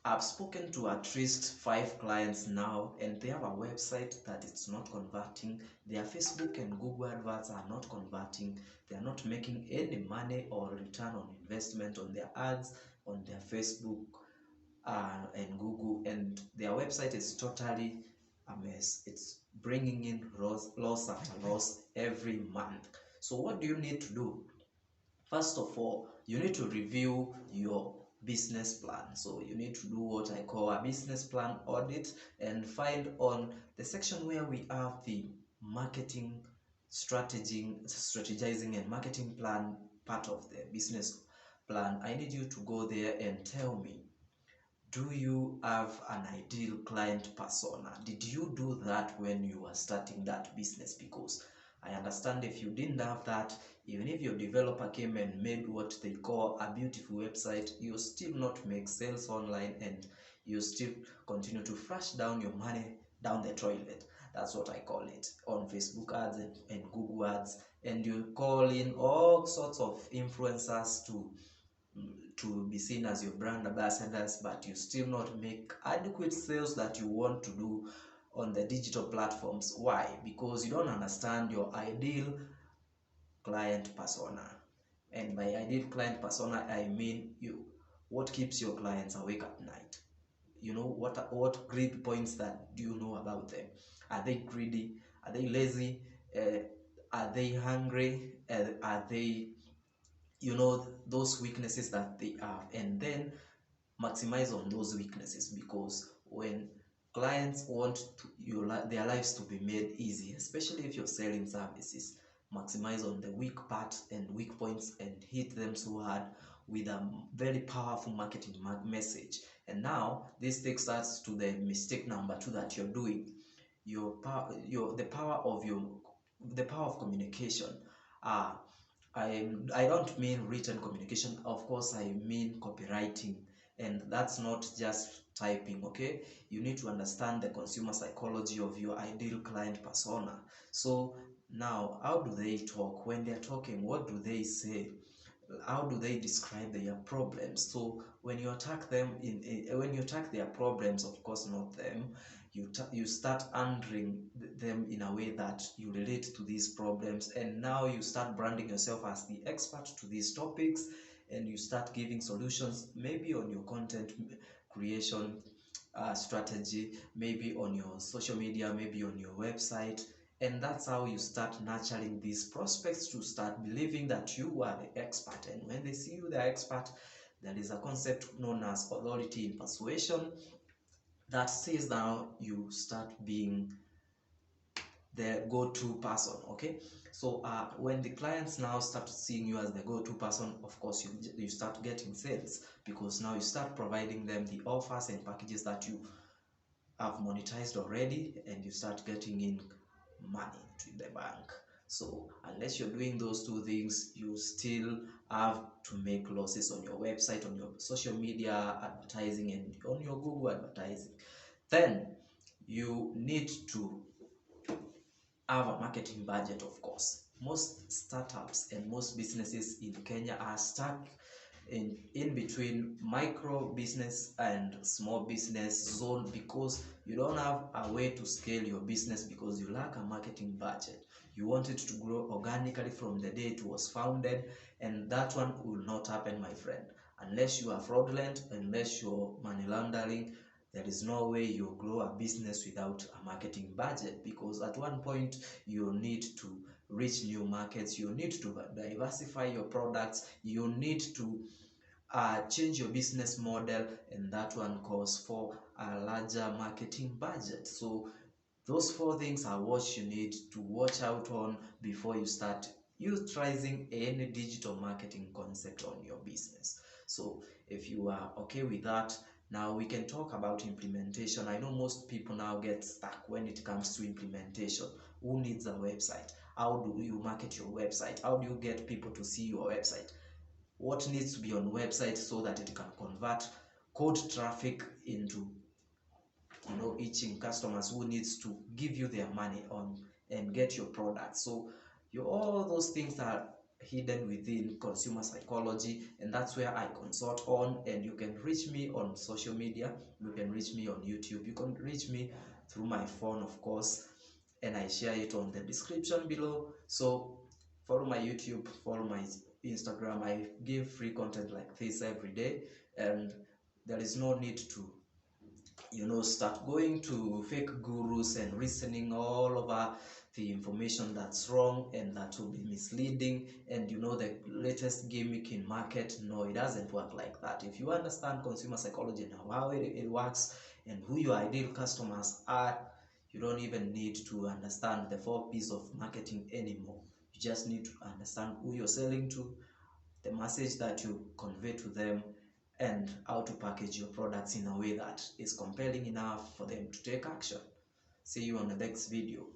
I've spoken to at least 5 clients now, and they have a website that it's not converting. Their Facebook and Google adverts are not converting. They are not making any money or return on investment on their ads on their Facebook and Google, and their website is totally a mess. It's bringing in loss after loss every month. So what do you need to do? First of all, you need to review your business plan. So you need to do what I call a business plan audit and find on the section where we have the marketing strategizing and marketing plan part of the business plan. I need you to go there and tell me, do you have an ideal client persona? Did you do that when you were starting that business? Because I understand if you didn't have that, even if your developer came and made what they call a beautiful website, you still not make sales online, and you still continue to flush down your money down the toilet. That's what I call it, on Facebook ads and Google ads. And you call in all sorts of influencers to be seen as your brand ambassadors, but you still not make adequate sales that you want to do on the digital platforms. Why? Because you don't understand your ideal client persona. And by ideal client persona, I mean what keeps your clients awake at night. You know, what great points that do you know about them? Are they greedy? Are they lazy? Are they hungry? Are they, those weaknesses that they have? And then maximize on those weaknesses, because when clients want their lives to be made easy, especially if you're selling services, maximize on the weak parts and weak points and hit them so hard with a very powerful marketing message. And now this takes us to the mistake number 2 that you're doing. The power of communication. I don't mean written communication, of course I mean copywriting. And that's not just typing, okay? You need to understand the consumer psychology of your ideal client persona. So now, how do they talk? When they're talking, what do they say? How do they describe their problems? So when you attack them when you attack their problems, of course not them, you start answering them in a way that you relate to these problems, and now you start branding yourself as the expert to these topics, and you start giving solutions, maybe on your content creation strategy, maybe on your social media, maybe on your website. And that's how you start nurturing these prospects to start believing that you are the expert. And when they see you the expert, there is a concept known as authority in persuasion that says now you start being the go-to person. Okay, so when the clients now start seeing you as the go-to person, of course you start getting sales, because now you start providing them the offers and packages that you have monetized already, and you start getting in money to the bank. So unless you're doing those two things, you still have to make losses on your website, on your social media advertising, and on your Google advertising. Then you need to have a marketing budget. Of course, most startups and most businesses in Kenya are stuck in between micro business and small business zone, because you don't have a way to scale your business, because you lack a marketing budget. You want it to grow organically from the day it was founded, and that one will not happen, my friend, unless you are fraudulent, unless you're money laundering. There is no way you grow a business without a marketing budget, because at one point you need to reach new markets, you need to diversify your products, you need to change your business model, and that one calls for a larger marketing budget. So those 4 things are what you need to watch out on before you start utilizing any digital marketing concept on your business. So if you are okay with that, now we can talk about implementation. I know most people now get stuck when it comes to implementation. Who needs a website? How do you market your website? How do you get people to see your website? What needs to be on website so that it can convert cold traffic into reaching customers who needs to give you their money on and get your product? So all those things are hidden within consumer psychology, and that's where I consult on. And you can reach me on social media, you can reach me on YouTube, you can reach me through my phone, of course, and I share it on the description below. So follow my YouTube, follow my Instagram. I give free content like this every day, and there is no need to start going to fake gurus and listening all over the information that's wrong and that will be misleading, and the latest gimmick in market. No, it doesn't work like that. If you understand consumer psychology and how it works and who your ideal customers are, you don't even need to understand the 4 P's of marketing anymore. You just need to understand who you're selling to, the message that you convey to them, and how to package your products in a way that is compelling enough for them to take action. See you on the next video.